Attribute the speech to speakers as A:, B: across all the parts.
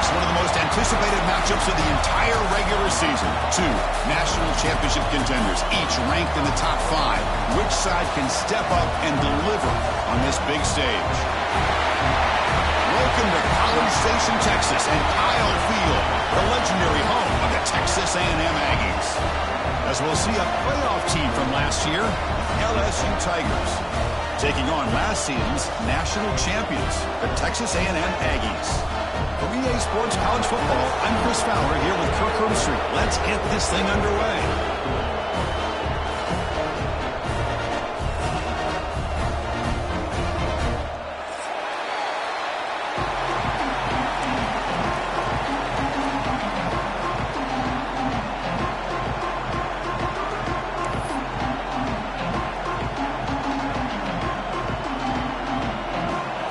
A: Next, one of the most anticipated matchups of the entire regular season. Two national championship contenders, each ranked in the top 5. Which side can step up and deliver on this big stage? Welcome to College Station, Texas, and Kyle Field, the legendary home of the Texas A&M Aggies. As we'll see a playoff team from last year, LSU Tigers, taking on last season's national champions, the Texas A&M Aggies. For EA Sports College Football, I'm Chris Fowler here with Kirk Herbstreit. Let's get this thing underway.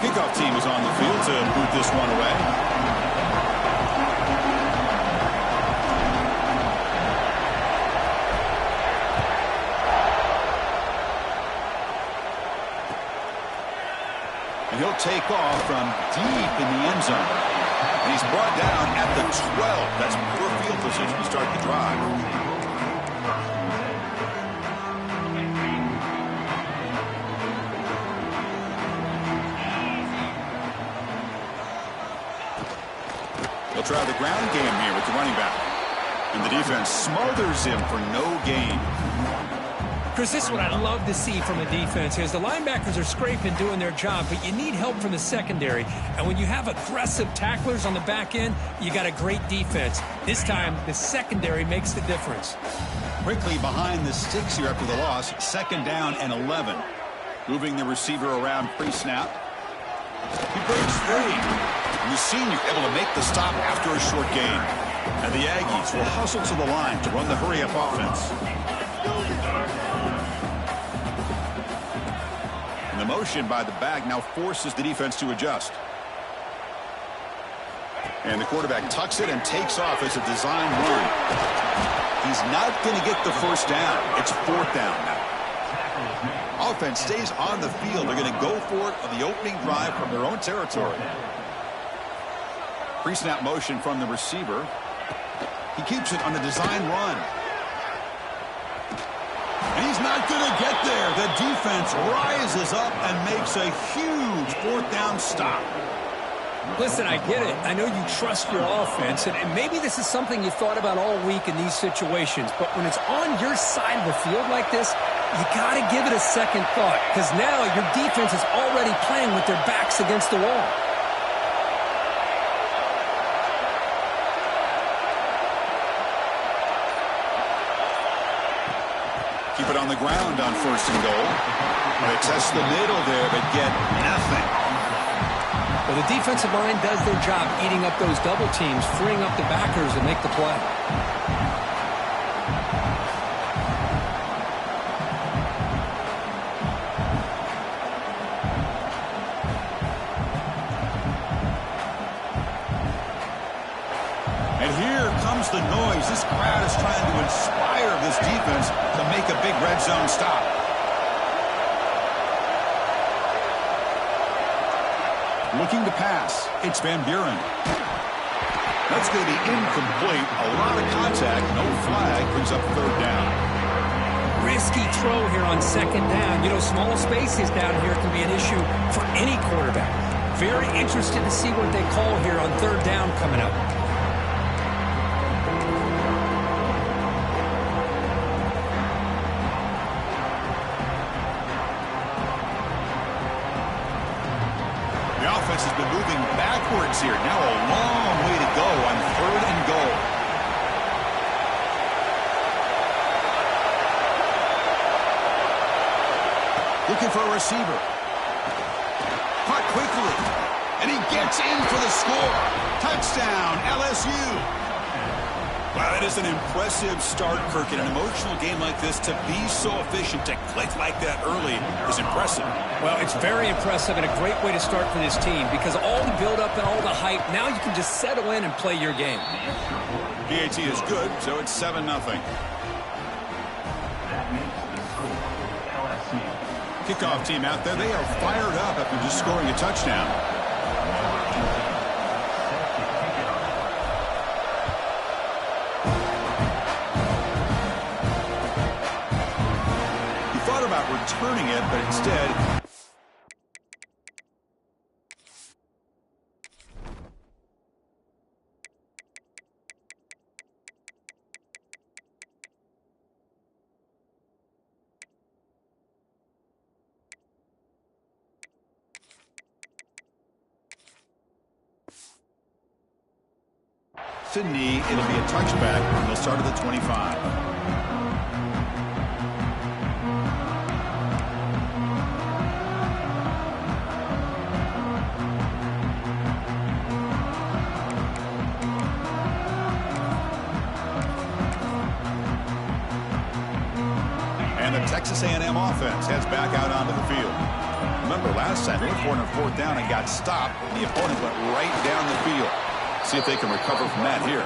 A: Kickoff team is on the field to boot this one away. And he'll take off from deep in the end zone. And he's brought down at the 12. That's poor field position to start the drive. They'll try the ground game here with the running back. And the defense smothers him for no gain.
B: Chris, this is what I love to see from a defense is the linebackers are scraping, doing their job, but you need help from the secondary. And when you have aggressive tacklers on the back end, you got a great defense. This time, the secondary makes the difference.
A: Quickly behind the sticks here after the loss. 2nd down and 11. Moving the receiver around pre-snap. He breaks free. And the senior able to make the stop after a short gain. And the Aggies will hustle to the line to run the hurry-up offense. And the motion by the back now forces the defense to adjust. And the quarterback tucks it and takes off as a design run. He's not going to get the first down. It's 4th down now. Offense stays on the field. They're going to go for it on the opening drive from their own territory. Pre-snap motion from the receiver. He keeps it on the design run. And he's not going to get there. The defense rises up and makes a huge 4th down stop.
B: Listen, I get it. I know you trust your offense, and maybe this is something you thought about all week in these situations, but when it's on your side of the field like this, you got to give it a second thought, because now your defense is already playing with their backs against the wall.
A: Keep it on the ground on 1st and goal. They test the middle there, but get nothing.
B: Well, the defensive line does their job eating up those double teams, freeing up the backers to make the play.
A: And here comes the noise. This crowd is trying to inspire this defense to make a big red zone stop. Looking to pass. It's Van Buren. That's going to be incomplete. A lot of contact. No flag. Brings up 3rd down.
B: Risky throw here on 2nd down. You know, small spaces down here can be an issue for any quarterback. Very interested to see what they call here on 3rd down coming up.
A: Has been moving backwards here. Now a long way to go on 3rd and goal. Looking for a receiver. Caught quickly. And he gets in for the score. Touchdown, LSU. Wow, that is an impressive start, Kirk. In an emotional game like this, to be so efficient, to click like that early is impressive.
B: Well, it's very impressive and a great way to start for this team because all the build-up and all the hype, now you can just settle in and play your game.
A: PAT is good, so it's 7-0. Kickoff team out there, they are fired up after just scoring a touchdown. about returning it, but instead... Knee, it'll be a touchback, and they'll start at the 25. And the Texas A&M offense heads back out onto the field. Remember, last time they were on a fourth down and got stopped. The opponent went right down the field. See if they can recover from that here.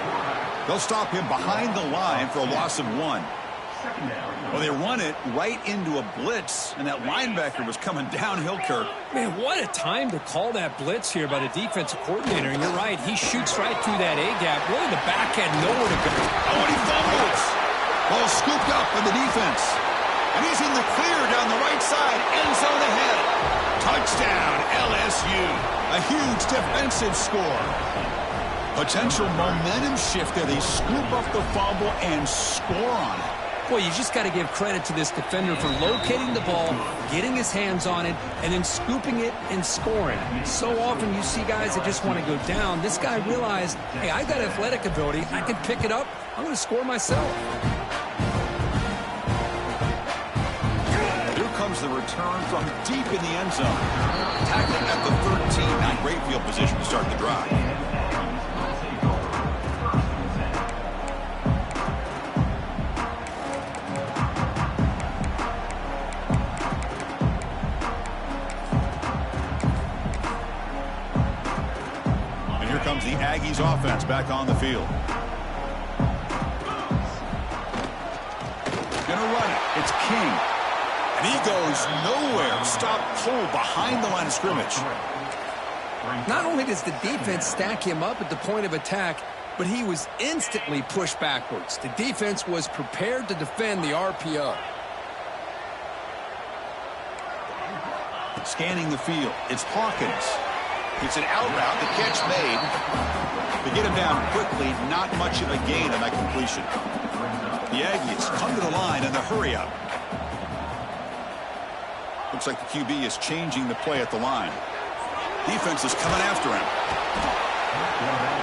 A: They'll stop him behind the line for a loss of 1. Well, they run it right into a blitz, and that linebacker was coming downhill, Kirk.
B: Man, what a time to call that blitz here by the defensive coordinator. And you're right, he shoots right through that A-gap. Really, the back had nowhere to go.
A: Oh, and he fumbles. Ball scooped up by the defense. And he's in the clear down the right side. End zone ahead. Touchdown, LSU. A huge defensive score. Potential momentum shift there. They scoop up the fumble and score on it.
B: Well, you just got to give credit to this defender for locating the ball, getting his hands on it, and then scooping it and scoring. So often you see guys that just want to go down. This guy realized, hey, I got athletic ability. I can pick it up. I'm going to score myself.
A: Here comes the return from deep in the end zone. Tackling at the 13. Not great field position to start the drive. The Aggies offense back on the field. Gonna run it. It's King. And he goes nowhere. Stop pull behind the line of scrimmage.
B: Not only does the defense stack him up at the point of attack, but he was instantly pushed backwards. The defense was prepared to defend the RPO.
A: Scanning the field. It's Hawkins. It's an out route. The catch made. To get him down quickly, not much of a gain on that completion. The Aggies come to the line in the hurry up. Looks like the QB is changing the play at the line. Defense is coming after him.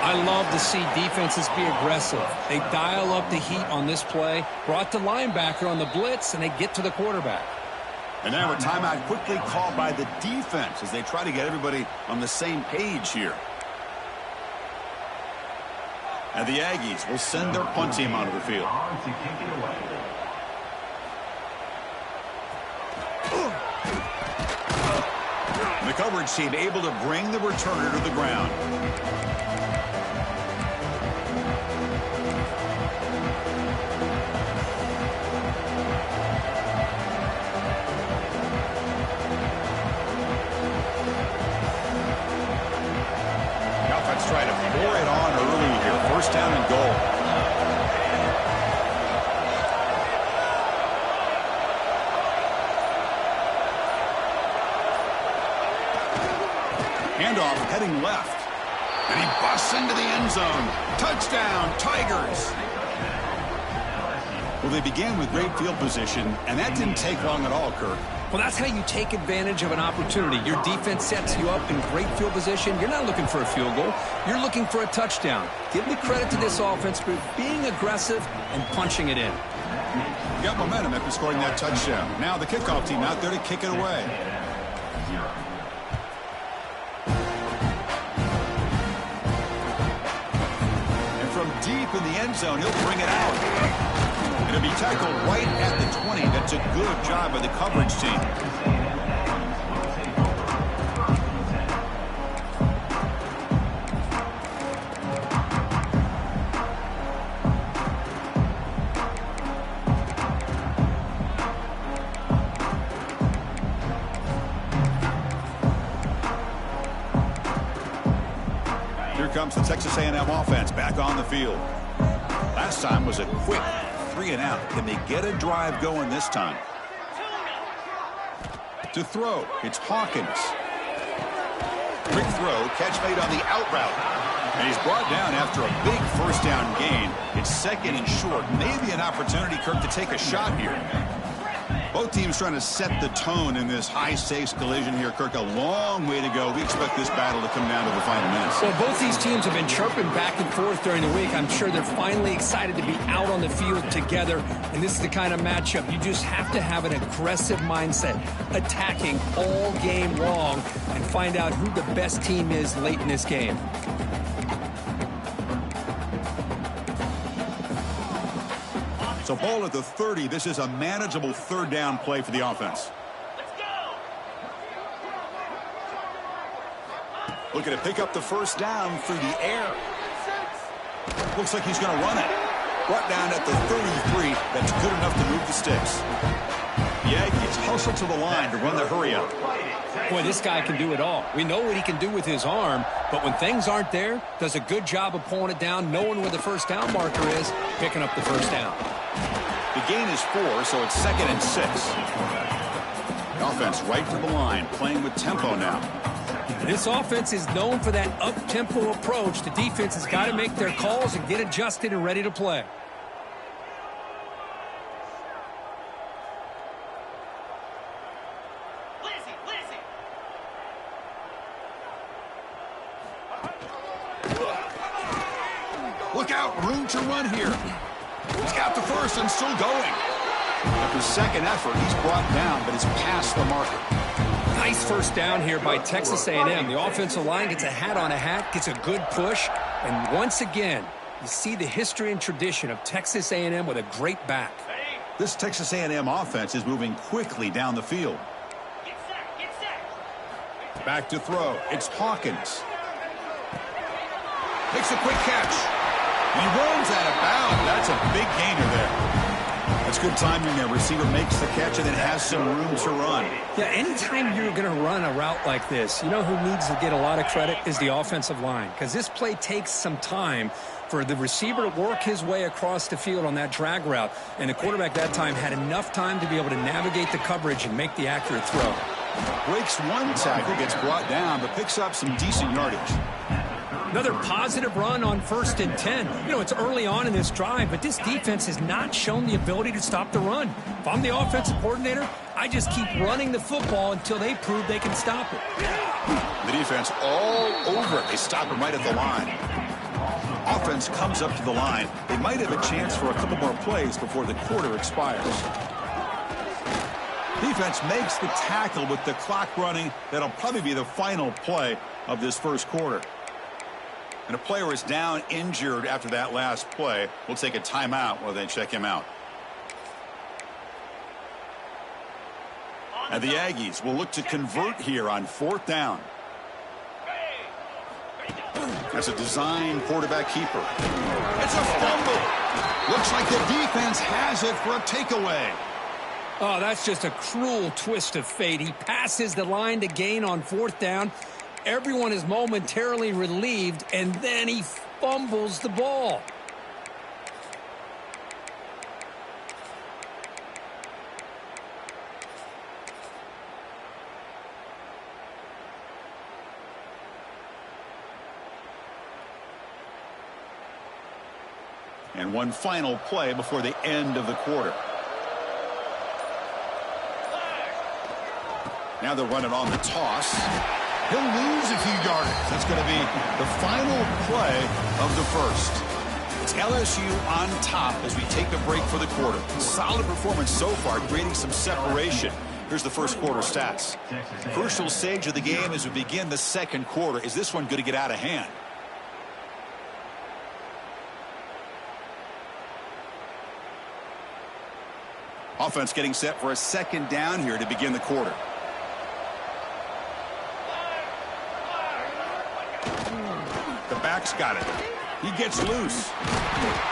B: I love to see defenses be aggressive. They dial up the heat on this play, brought the linebacker on the blitz, and they get to the quarterback.
A: And now a timeout quickly called by the defense as they try to get everybody on the same page here. And the Aggies will send their punt team onto the field. The coverage team able to bring the returner to the ground. Try to pour it on early here. First down and goal. Handoff heading left. And he busts into the end zone. Touchdown, Tigers. Well, they began with great field position, and that didn't take long at all, Kirk.
B: Well, that's how you take advantage of an opportunity. Your defense sets you up in great field position. You're not looking for a field goal. You're looking for a touchdown. Give the credit to this offense for being aggressive and punching it in.
A: Got momentum after scoring that touchdown. Now the kickoff team out there to kick it away. And from deep in the end zone, he'll bring it out. It'll be tackled right at the 20. That's a good job by the coverage team. Here comes the Texas A&M offense back on the field. Last time was a quick 3 and out. Can they get a drive going this time? To throw, it's Hawkins. Quick throw, catch made on the out route. And he's brought down after a big first down gain. It's second and short. Maybe an opportunity, Kirk, to take a shot here. Both teams trying to set the tone in this high-stakes collision here, Kirk. A long way to go. We expect this battle to come down to the final minutes.
B: Well, both these teams have been chirping back and forth during the week. I'm sure they're finally excited to be out on the field together. And this is the kind of matchup you just have to have an aggressive mindset, attacking all game long, and find out who the best team is late in this game.
A: So ball at the 30. This is a manageable third down play for the offense.
C: Let's go.
A: Looking to pick up the first down through the air. Looks like he's going to run it. Brought down at the 33. That's good enough to move the sticks. The Yankees hustle to the line to run the hurry up.
B: Boy, this guy can do it all. We know what he can do with his arm, but when things aren't there, does a good job of pulling it down, knowing where the first down marker is, picking up the first down.
A: The gain is 4, so it's 2nd and 6. The offense right to the line, playing with tempo now.
B: This offense is known for that up-tempo approach. The defense has got to make their calls and get adjusted and ready to play.
A: Look out, room to run here. He's got the first and still going. After second effort, he's brought down, but he's past the marker.
B: Nice first down here by Texas A&M. The offensive line gets a hat on a hat, gets a good push, and once again, you see the history and tradition of Texas A&M with a great back.
A: This Texas A&M offense is moving quickly down the field. Back to throw. It's Hawkins. Makes a quick catch. He runs out of bounds. That's a big gainer there. That's good timing there. Receiver makes the catch and then has some room to run.
B: Yeah, anytime you're going to run a route like this, you know who needs to get a lot of credit is the offensive line, because this play takes some time for the receiver to work his way across the field on that drag route, and the quarterback that time had enough time to be able to navigate the coverage and make the accurate throw.
A: Breaks one tackle, gets brought down, but picks up some decent yardage.
B: Another positive run on 1st and 10. You know, it's early on in this drive, but this defense has not shown the ability to stop the run. If I'm the offensive coordinator, I just keep running the football until they prove they can stop it.
A: The defense all over it. They stop him right at the line. Offense comes up to the line. They might have a chance for a couple more plays before the quarter expires. Defense makes the tackle with the clock running. That'll probably be the final play of this first quarter. And a player is down injured after that last play. We'll take a timeout while they check him out. And the Aggies will look to convert here on 4th down. That's a design quarterback keeper. It's a fumble. Looks like the defense has it for a takeaway.
B: Oh, that's just a cruel twist of fate. He passes the line to gain on 4th down. Everyone is momentarily relieved, and then he fumbles the ball.
A: And one final play before the end of the quarter. Now they're running on the toss. He'll lose a few yards. That's going to be the final play of the first. It's LSU on top as we take a break for the quarter. Solid performance so far, creating some separation. Here's the first quarter stats. Crucial stage of the game as we begin the second quarter. Is this one going to get out of hand? Offense getting set for a second down here to begin the quarter. The back's got it. He gets loose.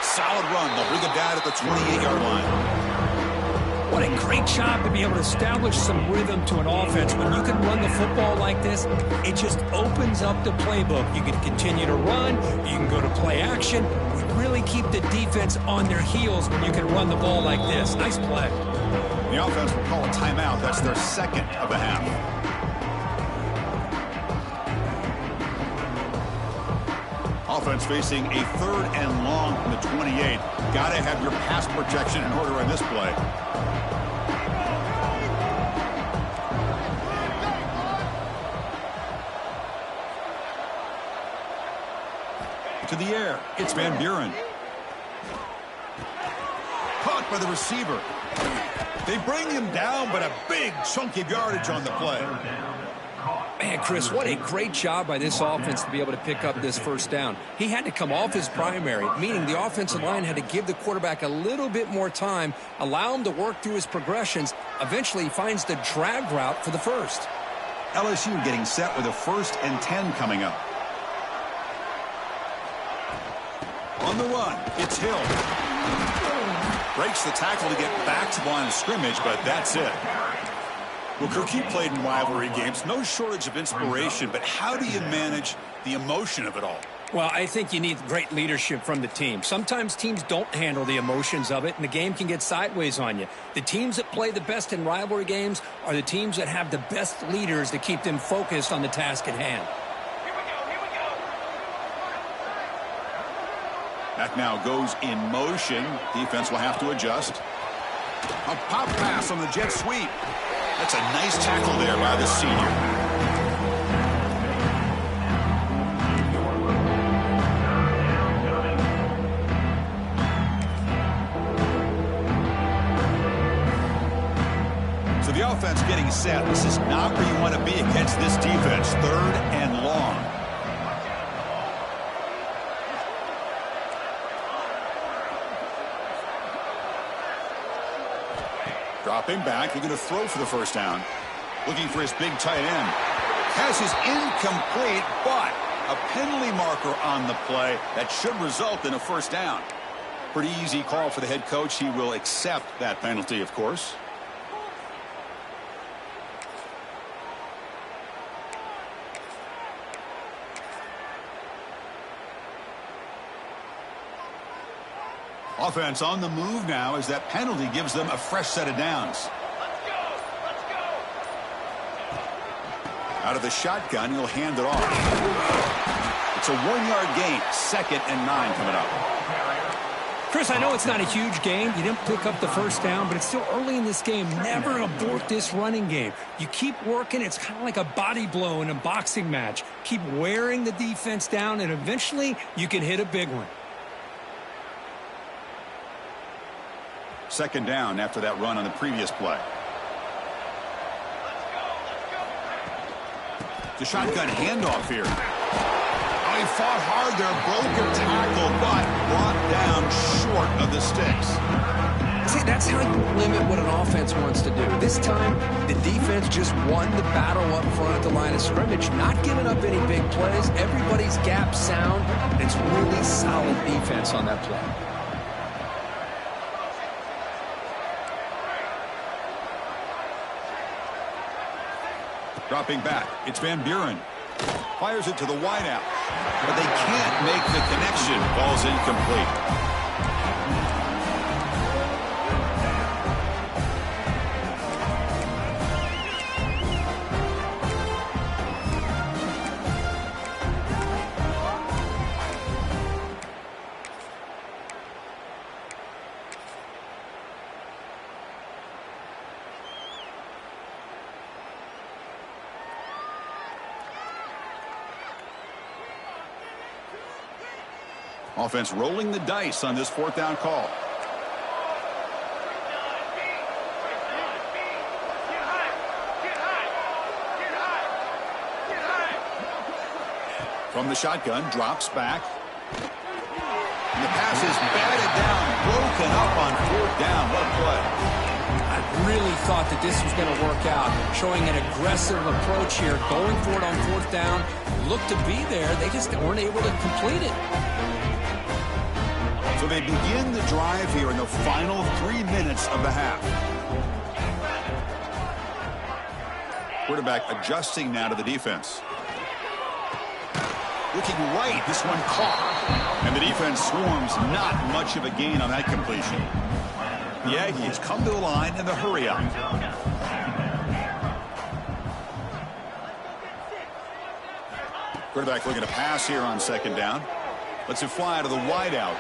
A: Solid run. They'll bring him down at the 28-yard line.
B: What a great job to be able to establish some rhythm to an offense. When you can run the football like this, it just opens up the playbook. You can continue to run. You can go to play action. We really keep the defense on their heels when you can run the ball like this. Nice play.
A: The offense will call a timeout. That's their second of the half. Offense facing a 3rd and long from the 28. Got to have your pass protection in order on this play. To the air. It's Van Buren. Caught by the receiver. They bring him down, but a big chunk of yardage on the play.
B: Man, Chris, what a great job by this offense to be able to pick up this first down. He had to come off his primary, meaning the offensive line had to give the quarterback a little bit more time, allow him to work through his progressions. Eventually, he finds the drag route for the first.
A: LSU getting set with a 1st and 10 coming up. On the run, it's Hill. Breaks the tackle to get back to the line of scrimmage, but that's it. Well, Kirk, you played in rivalry games. No shortage of inspiration, but how do you manage the emotion of it all?
B: Well, I think you need great leadership from the team. Sometimes teams don't handle the emotions of it, and the game can get sideways on you. The teams that play the best in rivalry games are the teams that have the best leaders to keep them focused on the task at hand.
A: That now goes in motion. Defense will have to adjust. A pop pass on the jet sweep. That's a nice tackle there by the senior. So the offense getting set. This is not where you want to be against this defense. 3rd and long. Dropping back, he's going to throw for the first down. Looking for his big tight end. Pass is incomplete, but a penalty marker on the play that should result in a first down. Pretty easy call for the head coach. He will accept that penalty, of course. Offense on the move now as that penalty gives them a fresh set of downs. Let's go. Out of the shotgun, he'll hand it off. It's a 1-yard gain. 2nd and 9 coming up.
B: Chris, I know it's not a huge game. You didn't pick up the first down, but it's still early in this game. Never abort this running game. You keep working. It's kind of like a body blow in a boxing match. Keep wearing the defense down, and eventually you can hit a big one.
A: 2nd down after that run on the previous play. The shotgun handoff here. Oh, he fought hard there, broke a tackle, but brought down short of the sticks.
B: See, that's how you limit what an offense wants to do. This time, the defense just won the battle up front at the line of scrimmage, not giving up any big plays. Everybody's gap sound. It's really solid defense on that play.
A: Dropping back, it's Van Buren. Fires it to the wideout, but they can't make the connection. Ball's incomplete. Offense rolling the dice on this 4th down call. From the shotgun, drops back. And the pass is batted down, broken up on 4th down. What a play.
B: I really thought that this was going to work out, showing an aggressive approach here, going for it on 4th down. Looked to be there. They just weren't able to complete it.
A: So they begin the drive here in the final 3 minutes of the half. Quarterback adjusting now to the defense. looking right. This one caught. And the defense swarms. Not much of a gain on that completion. The Aggies come to the line in the hurry-up. Quarterback looking to pass here on second down. Lets it fly out of the wideout.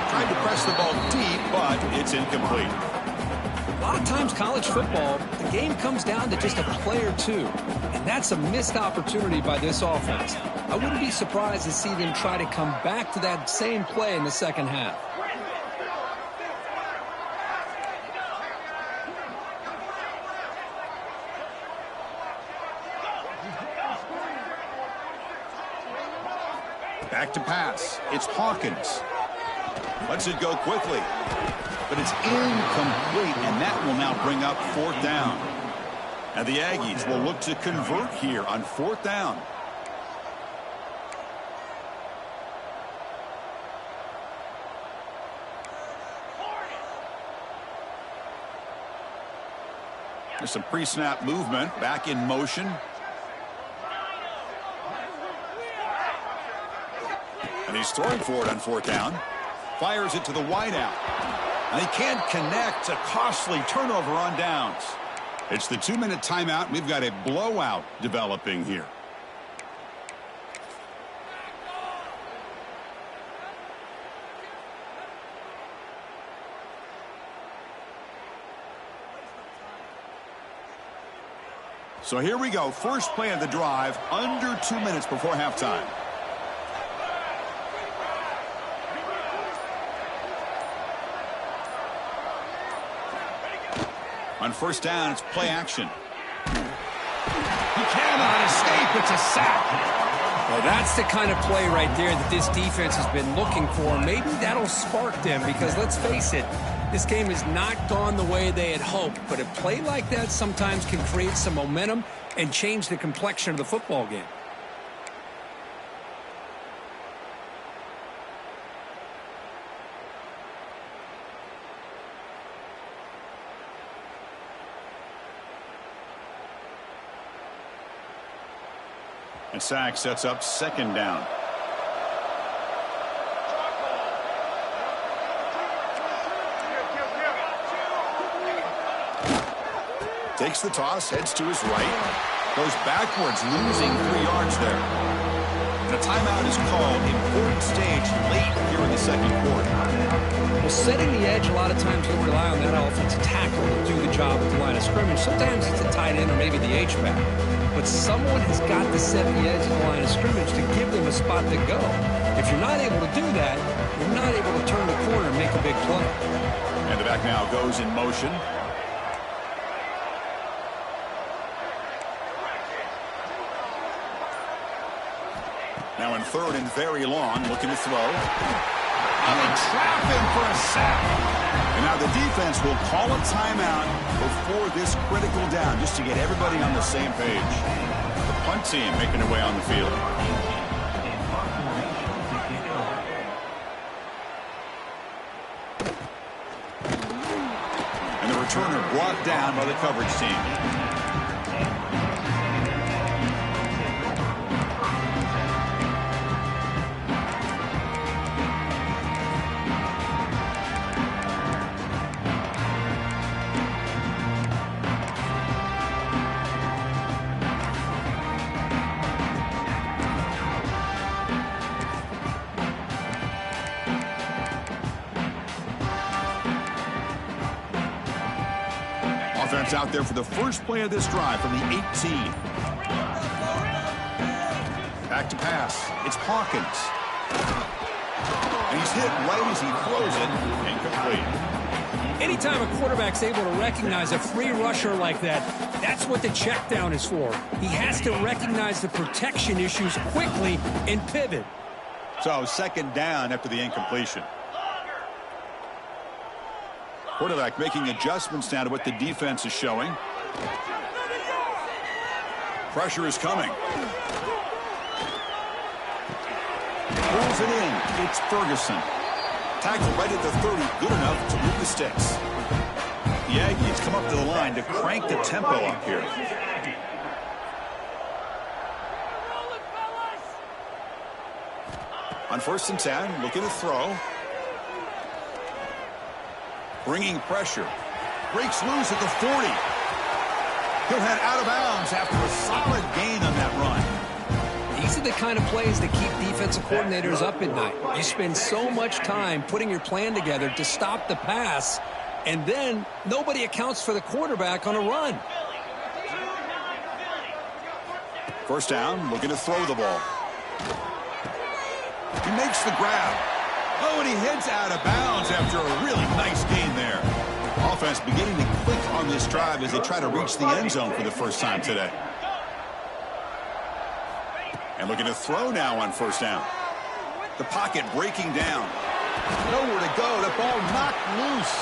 A: Tried to press the ball deep, but it's incomplete.
B: A lot of times college football, the game comes down to just a play or two. And that's a missed opportunity by this offense. I wouldn't be surprised to see them try to come back to that same play in the second half.
A: Back to pass. It's Hawkins. Lets it go quickly. But it's incomplete, and that will now bring up fourth down. And the Aggies will look to convert here on fourth down. There's some pre-snap movement. Back in motion. And he's throwing for it on fourth down. Fires it to the wideout. And he can't connect. A costly turnover on downs. It's the 2-minute timeout. We've got a blowout developing here. So here we go. First play of the drive. Under 2 minutes before halftime. On first down, it's play action. He cannot escape. It's a sack.
B: Well, that's the kind of play right there that this defense has been looking for. Maybe that'll spark them because, let's face it, this game has not gone the way they had hoped. But a play like that sometimes can create some momentum and change the complexion of the football game.
A: And sack sets up second down. Takes the toss, heads to his right. Goes backwards, losing 3 yards there. And a timeout is called. Important stage late here in the second quarter.
B: Well, setting the edge, a lot of times you'll rely on that offensive tackle to do the job at the line of scrimmage. Sometimes it's a tight end or maybe the H-back. But someone has got to set the edge of the line of scrimmage to give them a spot to go. If you're not able to do that, you're not able to turn the corner and make a big play.
A: And the back now goes in motion. Now in third and very long, looking to throw. And they trap him for a sack. And now the defense will call a timeout before this critical down, just to get everybody on the same page. The punt team making their way on the field. And the returner brought down by the coverage team. Offense out there for the first play of this drive from the 18. Back to pass. It's Hawkins. And he's hit right as he throws it. Incomplete.
B: Anytime a quarterback's able to recognize a free rusher like that, that's what the check down is for. He has to recognize the protection issues quickly and pivot.
A: So second down after the incompletion. Quarterback making adjustments now to what the defense is showing. Pressure is coming. Pulls it in. It's Ferguson. Tackled right at the 30. Good enough to move the sticks. The Aggies come up to the line to crank the tempo up here. On 1st and 10, looking to throw. Bringing pressure. Breaks loose at the 40. He'll head out of bounds after a solid gain on that run.
B: These are the kind of plays that keep defensive coordinators up at night. You spend so much time putting your plan together to stop the pass, and then nobody accounts for the quarterback on a run.
A: 1st down, looking to throw the ball. He makes the grab. Oh, and he heads out of bounds after a really nice gain there. Offense beginning to click on this drive as they try to reach the end zone for the first time today. And looking to throw now on 1st down. The pocket breaking down. Nowhere to go. The ball knocked loose.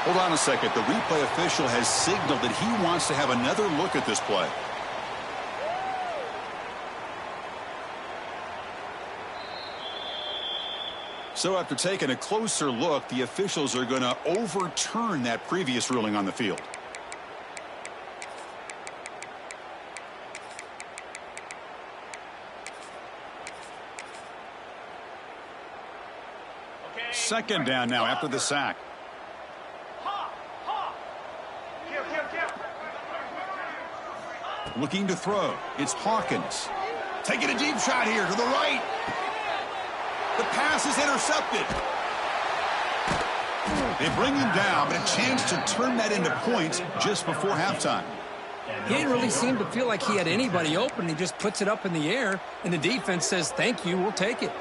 A: Hold on a second. The replay official has signaled that he wants to have another look at this play. So after taking a closer look, the officials are going to overturn that previous ruling on the field. Second down now after the sack. Looking to throw. It's Hawkins. Taking a deep shot here to the right. The pass is intercepted. They bring him down, but a chance to turn that into points just before halftime.
B: He didn't really seem to feel like he had anybody open. He just puts it up in the air, and the defense says, thank you, we'll take it.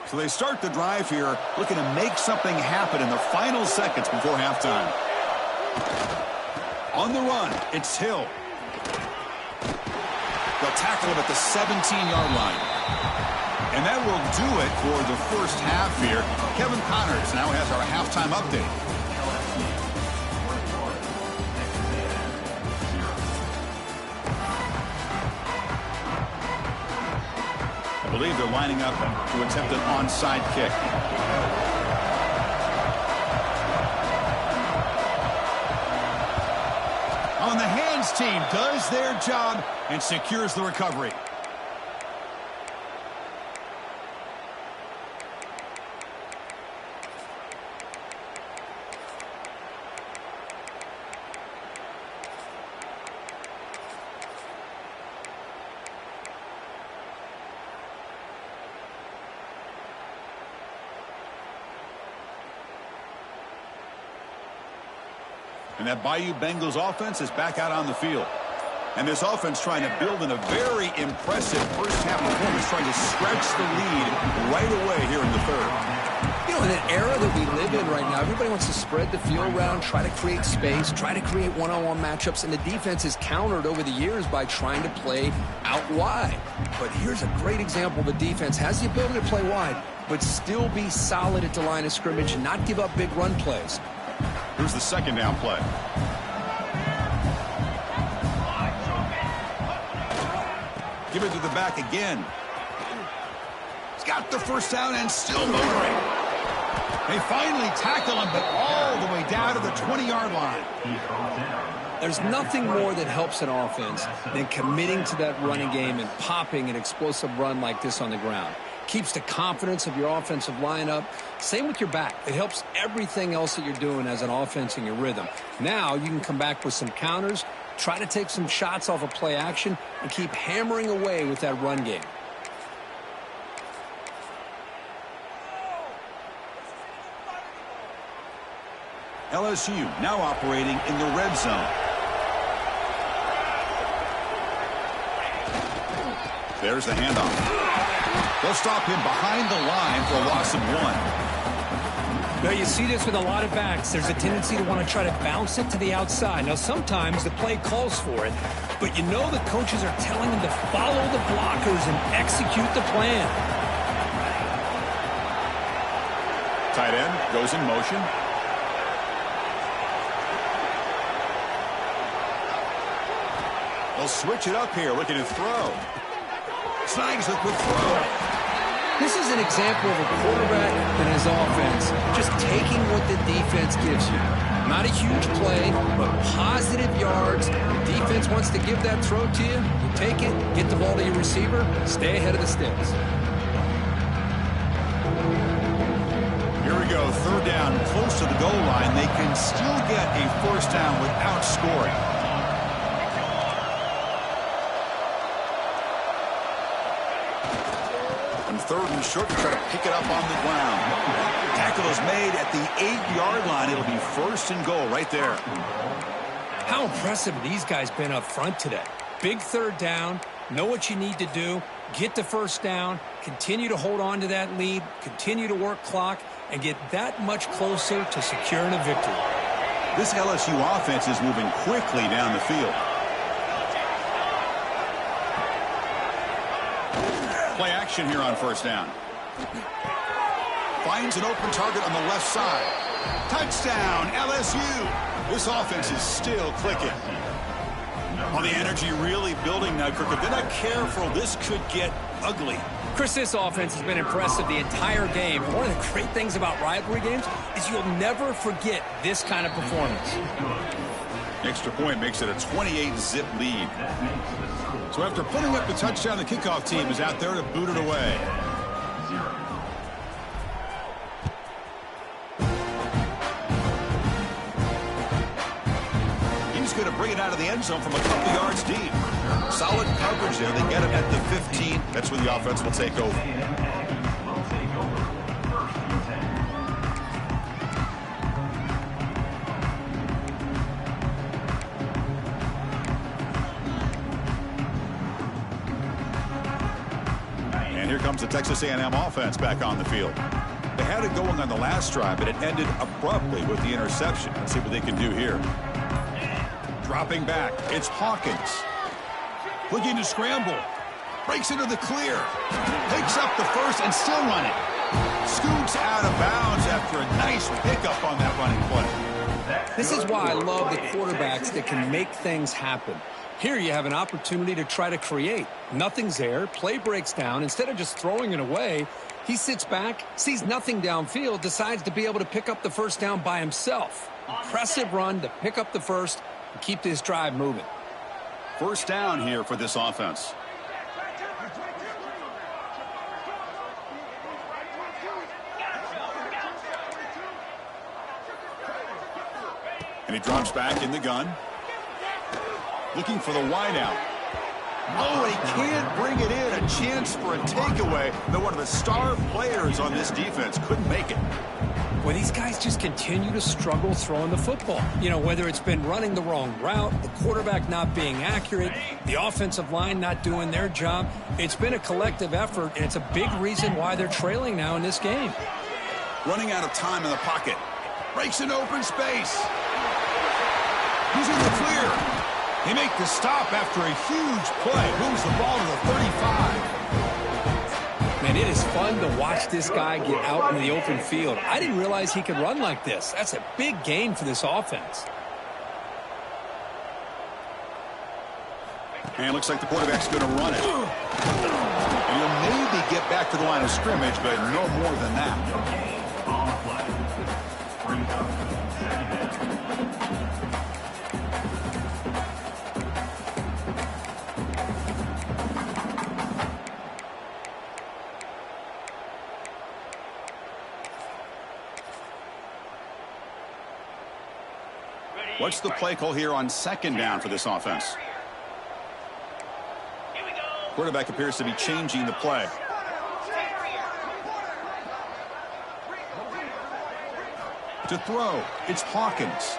A: So they start the drive here, looking to make something happen in the final seconds before halftime. On the run, it's Hill. They'll tackle him at the 17-yard line. And that will do it for the first half here. Kevin Connors now has our halftime update. I believe they're lining up to attempt an onside kick. On the hands team does their job and secures the recovery. And that Bayou Bengals offense is back out on the field. And this offense trying to build in a very impressive first half performance, trying to stretch the lead right away here in the third.
B: You know, in an era that we live in right now, everybody wants to spread the field around, try to create space, try to create one-on-one matchups, and the defense is countered over the years by trying to play out wide. But here's a great example. The defense has the ability to play wide, but still be solid at the line of scrimmage and not give up big run plays.
A: Here's the second down play. Give it to the back again. He's got the first down and still motoring. They finally tackle him, but all the way down to the 20-yard line.
B: There's nothing more that helps an offense than committing to that running game and popping an explosive run like this on the ground. Keeps the confidence of your offensive lineup. Same with your back. It helps everything else that you're doing as an offense in your rhythm. Now you can come back with some counters, try to take some shots off of play action, and keep hammering away with that run game.
A: LSU now operating in the red zone. There's the handoff. They'll stop him behind the line for a loss of 1.
B: Now, you see this with a lot of backs. There's a tendency to want to try to bounce it to the outside. Now, sometimes the play calls for it, but you know the coaches are telling them to follow the blockers and execute the plan.
A: Tight end goes in motion. They'll switch it up here, looking to throw. Snags a quick throw.
B: This is an example of a quarterback and his offense just taking what the defense gives you. Not a huge play, but positive yards. The defense wants to give that throw to you. You take it, get the ball to your receiver, stay ahead of the sticks.
A: Here we go, third down, close to the goal line. They can still get a first down without scoring. And third and short to try to pick it up on the ground. Tackle is made at the 8-yard line. It'll be first and goal right there.
B: How impressive have these guys been up front today? Big third down, know what you need to do, get the first down, continue to hold on to that lead, continue to work clock, and get that much closer to securing a victory.
A: This LSU offense is moving quickly down the field. Play action here on first down. Finds an open target on the left side. Touchdown, LSU. This offense is still clicking. Well, the energy really building now, Kirk. If they're not careful, this could get ugly.
B: Chris, this offense has been impressive the entire game. One of the great things about rivalry games is you'll never forget this kind of performance.
A: Extra point makes it a 28-zip lead. So after putting up the touchdown, the kickoff team is out there to boot it away. He's going to bring it out of the end zone from a couple yards deep. Solid coverage there. They get him at the 15. That's where the offense will take over. And here comes the Texas A&M offense back on the field. They had it going on the last drive, but it ended abruptly with the interception. Let's see what they can do here. Dropping back, it's Hawkins. Looking to scramble. Breaks into the clear. Picks up the first and still running. Scoots out of bounds after a nice pickup on that running play.
B: This is why I love the quarterbacks that can make things happen. Here you have an opportunity to try to create. Nothing's there. Play breaks down. Instead of just throwing it away, he sits back, sees nothing downfield, decides to be able to pick up the first down by himself. Impressive run to pick up the first and keep this drive moving.
A: First down here for this offense. And he drops back in the gun. Looking for the wideout. Oh, he can't bring it in. A chance for a takeaway. But one of the star players on this defense couldn't make it.
B: Well, these guys just continue to struggle throwing the football. You know, whether it's been running the wrong route, the quarterback not being accurate, the offensive line not doing their job. It's been a collective effort, and it's a big reason why they're trailing now in this game.
A: Running out of time in the pocket. Breaks into open space. He's in the clear. They make the stop after a huge play. Moves the ball to the 35.
B: Man, it is fun to watch this guy get out in the open field. I didn't realize he could run like this. That's a big gain for this offense.
A: And looks like the quarterback's going to run it. And he'll maybe get back to the line of scrimmage, but no more than that. What's the play call here on second down for this offense? Quarterback appears to be changing the play. To throw, it's Hawkins.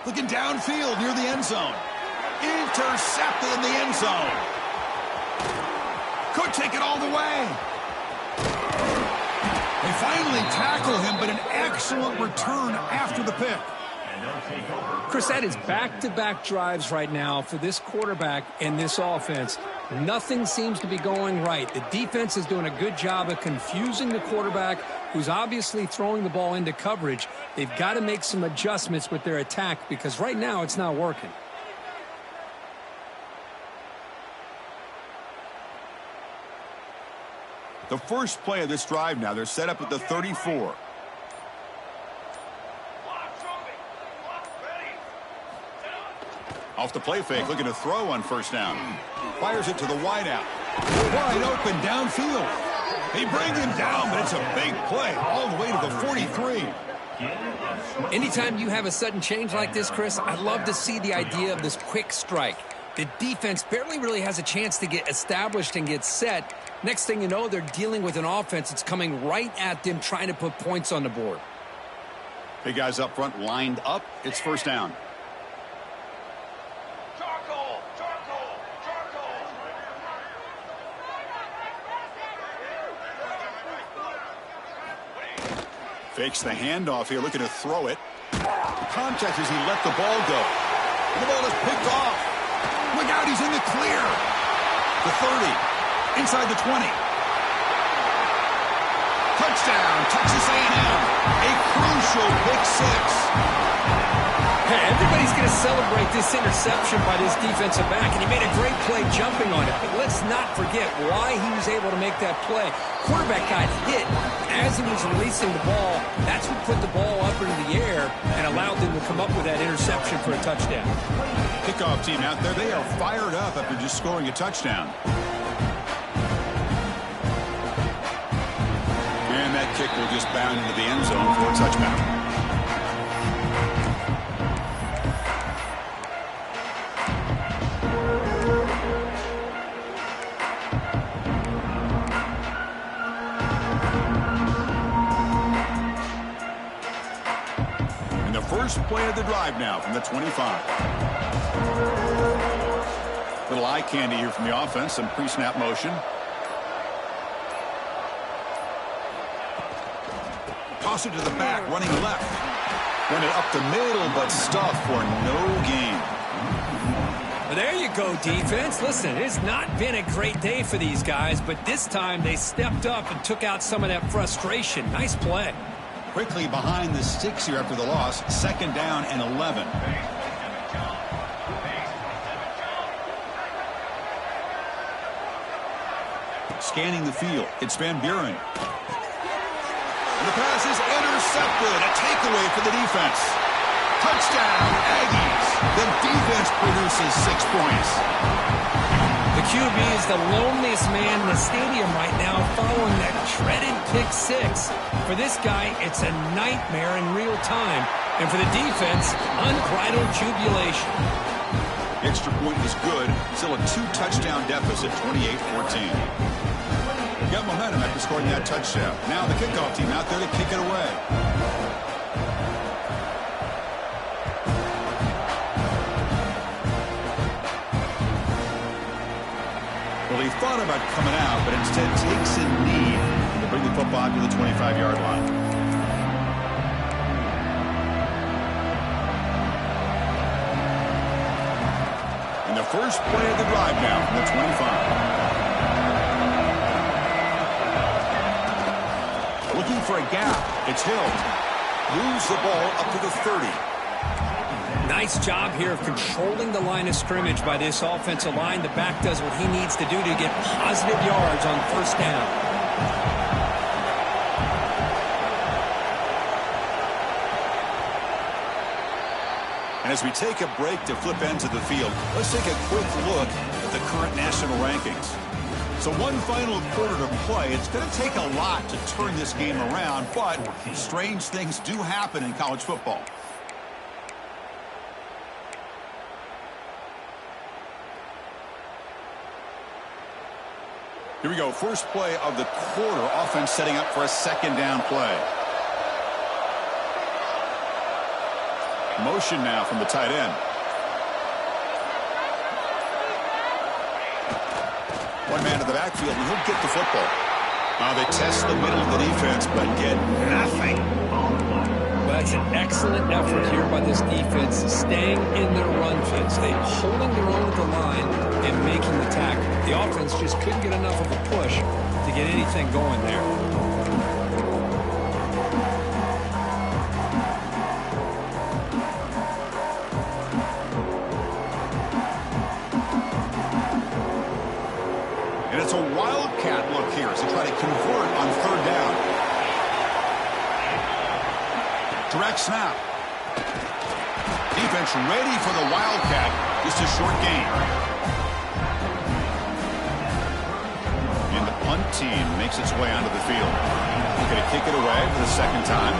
A: Looking downfield near the end zone. Intercepted in the end zone. Could take it all the way. They finally tackle him, but an excellent return after the pick.
B: Chris, that is back-to-back drives right now for this quarterback and this offense. Nothing seems to be going right. The defense is doing a good job of confusing the quarterback, who's obviously throwing the ball into coverage. They've got to make some adjustments with their attack because right now it's not working.
A: The first play of this drive now. They're set up at the 34. Off the play fake, looking to throw on first down. Fires it to the wideout. Wide open downfield. They bring him down, but it's a big play all the way to the 43.
B: Anytime you have a sudden change like this, Chris, I love to see the idea of this quick strike. The defense barely really has a chance to get established and get set. Next thing you know, they're dealing with an offense that's coming right at them, trying to put points on the board.
A: Big guys up front lined up. It's first down. Fakes the handoff here, looking to throw it. Contact as he let the ball go. The ball is picked off. Look out, he's in the clear. The 30, inside the 20. Touchdown, Texas A&M. A crucial pick six.
B: Hey, everybody's going to celebrate this interception by this defensive back, and he made a great play jumping on it. But let's not forget why he was able to make that play. Quarterback got hit as he was releasing the ball. That's what put the ball up into the air and allowed them to come up with that interception for a touchdown.
A: Kickoff team out there, they are fired up after just scoring a touchdown. And that kick will just bound into the end zone for a touchdown. First play of the drive now from the 25. Little eye candy here from the offense. Some pre-snap motion. Toss it to the back, running left. Run it up the middle, but stuffed for no gain.
B: Well, there you go, defense. Listen, it's not been a great day for these guys, but this time they stepped up and took out some of that frustration. Nice play.
A: Quickly behind the sticks here after the loss. Second down and 11. Scanning the field. It's Van Buren. And the pass is intercepted. A takeaway for the defense. Touchdown, Aggies. The defense produces 6 points.
B: The QB is the loneliest man in the stadium right now following that dreaded pick six. For this guy, it's a nightmare in real time. And for the defense, unbridled jubilation.
A: The extra point is good. Still a 2-touchdown deficit, 28-14. Got momentum after scoring that touchdown. Now the kickoff team out there to kick it away. Well, he thought about coming out, but instead takes a knee to bring the football to the 25-yard line. And the first play of the drive now from the 25. Looking for a gap. It's Hill. Moves the ball up to the 30.
B: Nice job here of controlling the line of scrimmage by this offensive line. The back does what he needs to do to get positive yards on first down.
A: And as we take a break to flip ends of the field, let's take a quick look at the current national rankings. So one final quarter to play. It's going to take a lot to turn this game around, but strange things do happen in college football. Here we go. First play of the quarter. Offense setting up for a second down play. Motion now from the tight end. One man to the backfield, and he'll get the football. Now they test the middle of the defense, but get nothing.
B: Well, that's an excellent effort here by this defense, staying in their run fits. They holding their own at the line and making the tackle. The offense just couldn't get enough of a push to get anything going there.
A: And it's a wildcat look here as they try try to convert on third down. Direct snap. Defense ready for the Wildcat. Just a short gain. And the punt team makes its way onto the field. They're going to kick it away for the second time.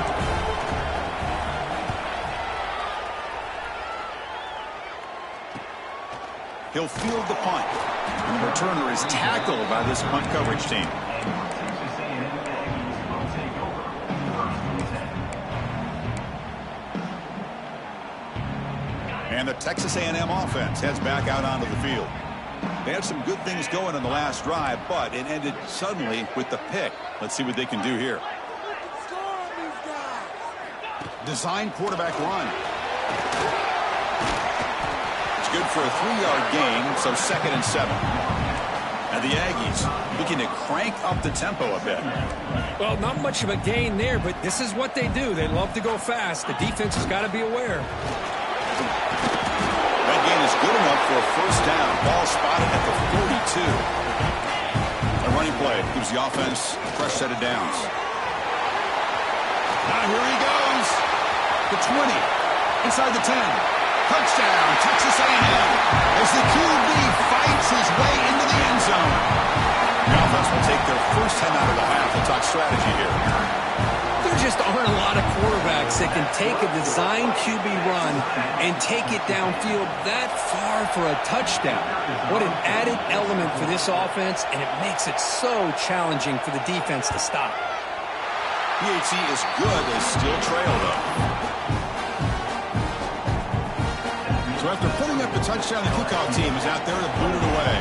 A: He'll field the punt. And the returner is tackled by this punt coverage team. And the Texas A&M offense heads back out onto the field. They had some good things going in the last drive, but it ended suddenly with the pick. Let's see what they can do here. Design quarterback run. It's good for a 3-yard gain, so 2nd and 7. And the Aggies looking to crank up the tempo a bit.
B: Well, not much of a gain there, but this is what they do. They love to go fast. The defense has got to be aware.
A: That gain is good enough for a first down. Ball spotted at the 42. A running play gives the offense a fresh set of downs. Now here he goes. The 20. Inside the 10. Touchdown, Texas A&M. As the QB fights his way into the end zone. The offense will take their first 10 out of the half. We'll talk strategy here.
B: There just aren't a lot of quarterbacks that can take a design QB run and take it downfield that far for a touchdown. What an added element for this offense, and it makes it so challenging for the defense to stop.
A: PAT is good. They still trail, though. So after putting up the touchdown, the kickoff team is out there to boot it away.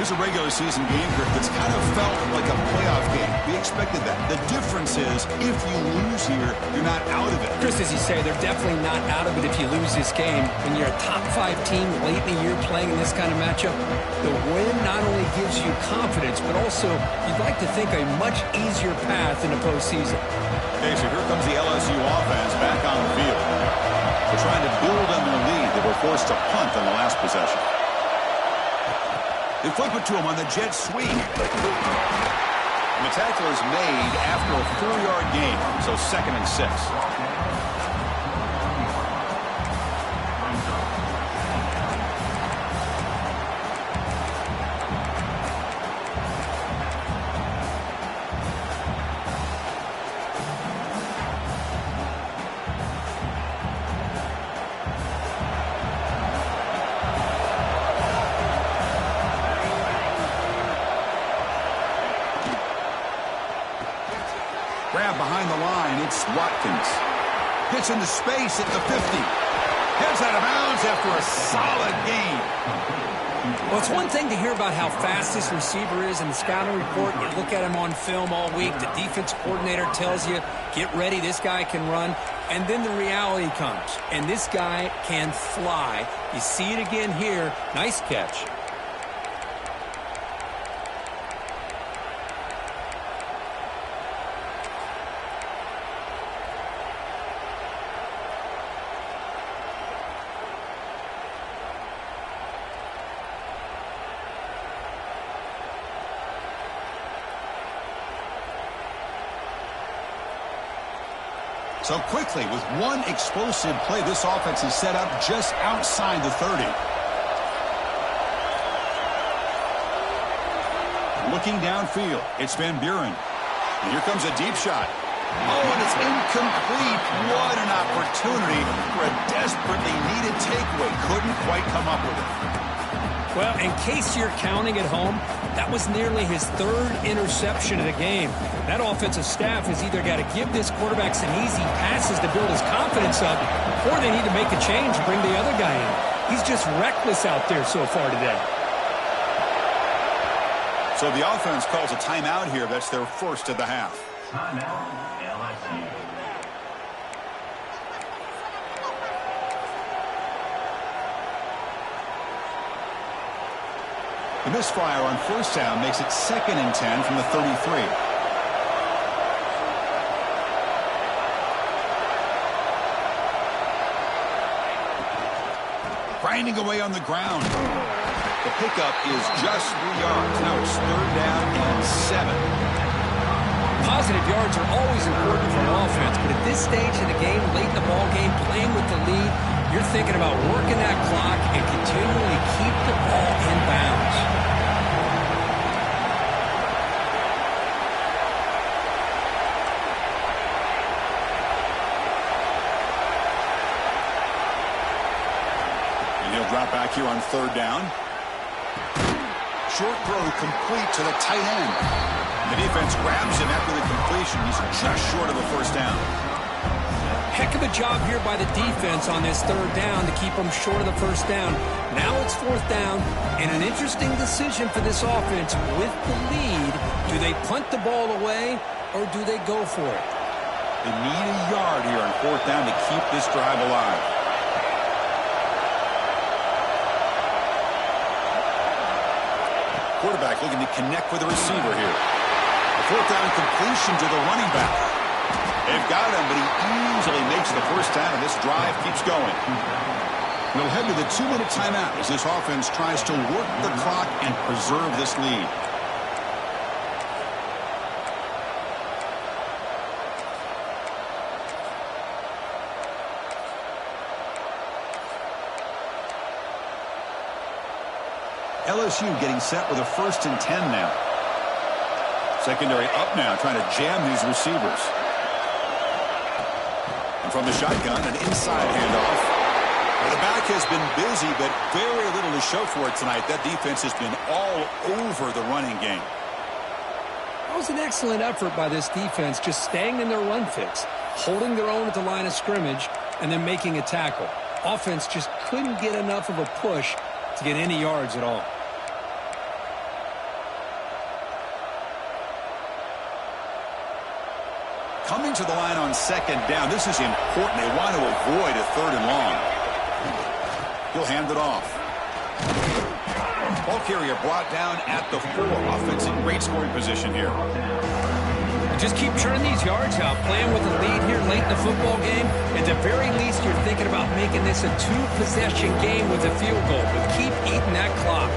A: Here's a regular season game that's kind of felt like a playoff game. We expected that. The difference is if you lose here, you're not out of it.
B: Chris, as you say, they're definitely not out of it if you lose this game. When you're a top-5 team late in the year playing in this kind of matchup, the win not only gives you confidence, but also you'd like to think a much easier path in the postseason.
A: Okay, so here comes the LSU offense back on the field. They're trying to build on their lead. They were forced to punt on the last possession. They flip it to him on the jet sweep. And the tackle is made after a 4-yard gain, so 2nd and 6. Grab behind the line, it's Watkins. Gets into space at the 50. Heads out of bounds after a solid gain.
B: Well, it's one thing to hear about how fast this receiver is in the scouting report. You look at him on film all week. The defense coordinator tells you, get ready, this guy can run. And then the reality comes, and this guy can fly. You see it again here. Nice catch.
A: So quickly, with one explosive play, this offense is set up just outside the 30. Looking downfield, it's Van Buren. And here comes a deep shot. Oh, and it's incomplete. What an opportunity for a desperately needed takeaway. Couldn't quite come up with it.
B: Well, in case you're counting at home, that was nearly his 3rd interception of the game. That offensive staff has either got to give this quarterback some easy passes to build his confidence up, or they need to make a change and bring the other guy in. He's just reckless out there so far today.
A: So the offense calls a timeout here. That's their first of the half.
C: Timeout, LSU.
A: The misfire on first down makes it 2nd and 10 from the 33. grinding away on the ground. The pickup is just 3 yards. Now it's 3rd down and 7.
B: Positive yards are always important for an offense, but at this stage in the game, late in the ball game, playing with the lead, you're thinking about working that clock and continually keep the ball in bounds.
A: And he'll drop back here on 3rd down. Short throw complete to the tight end. The defense grabs him after the completion. He's just short of the 1st down.
B: Heck of a job here by the defense on this 3rd down to keep them short of the 1st down. Now it's 4th down, and an interesting decision for this offense with the lead. Do they punt the ball away, or do they go for it?
A: They need a yard here on 4th down to keep this drive alive. Quarterback looking to connect with the receiver here. A 4th down completion to the running back. They've got him, but he easily makes the 1st down, and this drive keeps going. We'll head to the 2-minute timeout as this offense tries to work the clock and preserve this lead. LSU getting set with a 1st and 10 now. Secondary up now, trying to jam these receivers. And from the shotgun, an inside handoff. Well, the back has been busy, but very little to show for it tonight. That defense has been all over the running game.
B: That was an excellent effort by this defense, just staying in their run fix, holding their own at the line of scrimmage, and then making a tackle. Offense just couldn't get enough of a push to get any yards at all.
A: Coming to the line on 2nd down. This is important. They want to avoid a 3rd and long. He'll hand it off. Ball carrier brought down at the 4. Offense in great scoring position here.
B: Just keep churning these yards out, playing with a lead here late in the football game. At the very least, you're thinking about making this a 2-possession game with a field goal, but keep eating that clock.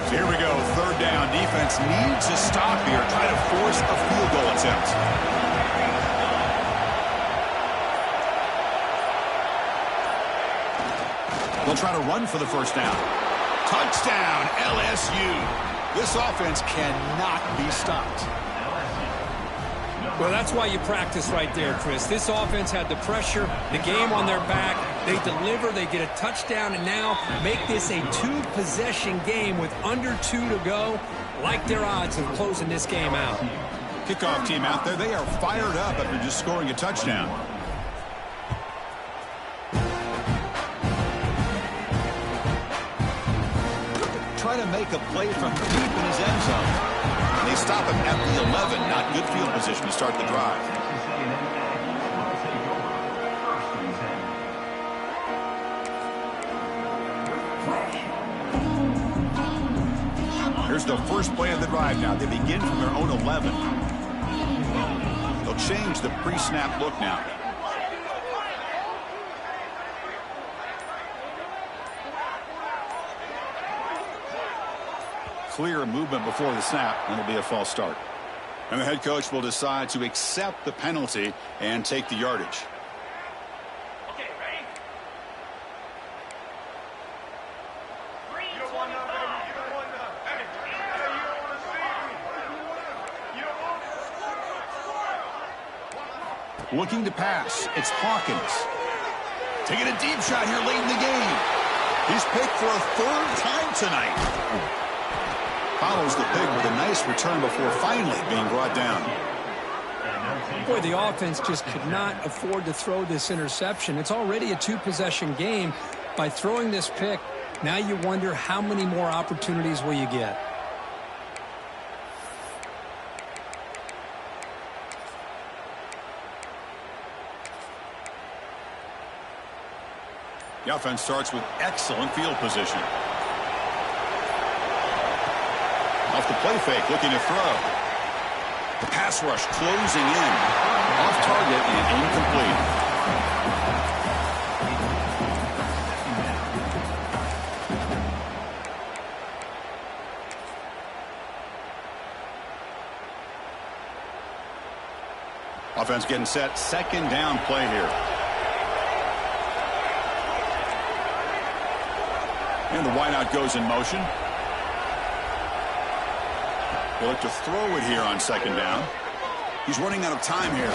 A: So here we go, 3rd down. Defense needs a stop here, try to force a field goal attempt. They'll try to run for the 1st down. Touchdown, LSU. This offense cannot be stopped.
B: Well, that's why you practice right there, Chris. This offense had the pressure, the game on their back. They deliver, they get a touchdown, and now make this a 2-possession game with under 2 to go. Like their odds of closing this game out.
A: Kickoff team out there, they are fired up after just scoring a touchdown. Try to make a play from deep in his end zone. And they stop him at the 11. Not good field position to start the drive. Here's the first play of the drive now. They begin from their own 11. They'll change the pre-snap look now. Clear movement before the snap, and it'll be a false start. And the head coach will decide to accept the penalty and take the yardage.
C: Okay, ready?
A: Looking to pass, it's Hawkins. Taking a deep shot here late in the game. He's picked for a 3rd time tonight. Follows the pick with a nice return before finally being brought down.
B: Boy, the offense just could not afford to throw this interception. It's already a 2-possession game. By throwing this pick, now you wonder how many more opportunities will you get.
A: The offense starts with excellent field position. Off the play fake, looking to throw. The pass rush closing in. Off target and incomplete. Offense getting set. Second down play here. And the wideout goes in motion. He'll look to throw it here on second down. He's running out of time here.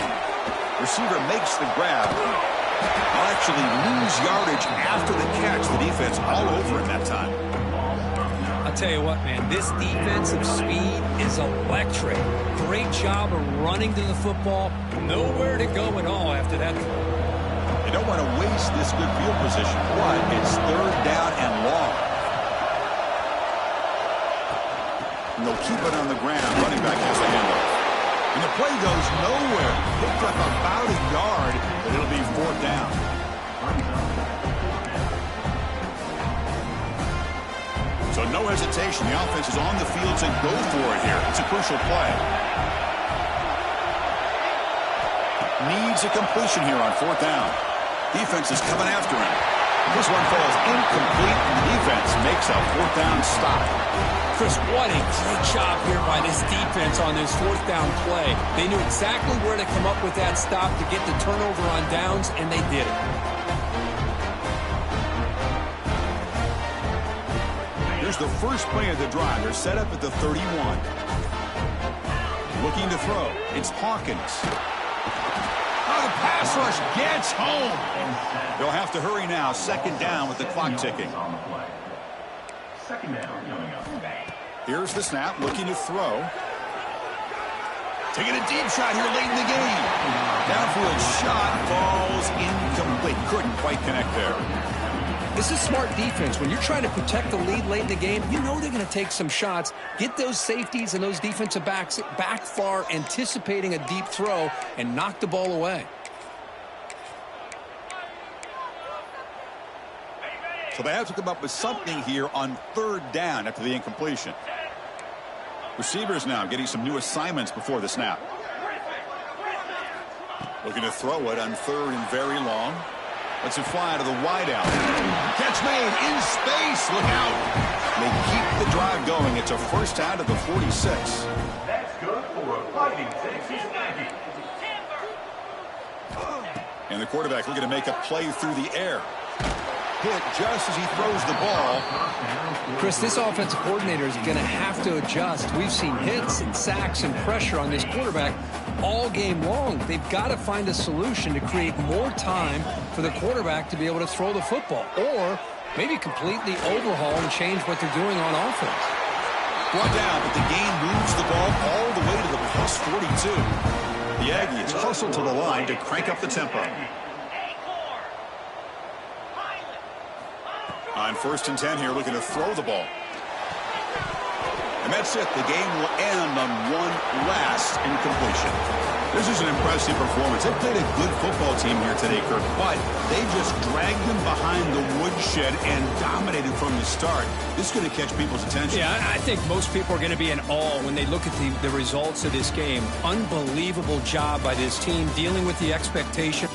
A: Receiver makes the grab. I'll actually lose yardage after the catch. The defense all over him that time.
B: I'll tell you what, man, this defensive speed is electric. Great job of running to the football. Nowhere to go at all after that throw.
A: They don't want to waste this good field position, but it's third down and long. And they'll keep it on the ground. Running back has the handoff. And the play goes nowhere. Picked up about a yard, but it'll be fourth down. So no hesitation. The offense is on the field to go for it here. It's a crucial play. Needs a completion here on fourth down. Defense is coming after him. This one falls incomplete, and the defense makes a fourth down stop.
B: Chris, what a great job here by this defense on this fourth down play. They knew exactly where to come up with that stop to get the turnover on downs, and they did it.
A: Here's the first play of the drive. They're set up at the 31. Looking to throw. It's Hawkins. Oh, the pass rush gets home. They'll have to hurry now. Second down with the clock ticking. Here's the snap. Looking to throw. Taking a deep shot here late in the game. Downfield shot falls incomplete. Couldn't quite connect there.
B: This is smart defense. When you're trying to protect the lead late in the game, you know they're going to take some shots, get those safeties and those defensive backs back far, anticipating a deep throw, and knock the ball away.
A: So they have to come up with something here on third down after the incompletion. Receivers now getting some new assignments before the snap. Looking to throw it on third and very long. Lets it fly to the wideout. Catch made in space. Look out. They keep the drive going. It's a first out of the 46.
C: That's good for a Fighting Texas Aggies.
A: And the quarterback looking to make a play through the air. Hit just as he throws the ball.
B: Chris, this offensive coordinator is going to have to adjust. We've seen hits and sacks and pressure on this quarterback all game long. They've got to find a solution to create more time for the quarterback to be able to throw the football, or maybe completely overhaul and change what they're doing on offense.
A: Brought down, but the game moves the ball all the way to the plus 42. The Aggies hustle to the line to crank up the tempo. On first and 10 here, looking to throw the ball. And that's it. The game will end on one last incompletion. This is an impressive performance. They played a good football team here today, Kirk, but they just dragged them behind the woodshed and dominated from the start. This is going to catch people's attention.
B: Yeah, I think most people are going to be in awe when they look at the results of this game. Unbelievable job by this team dealing with the expectation.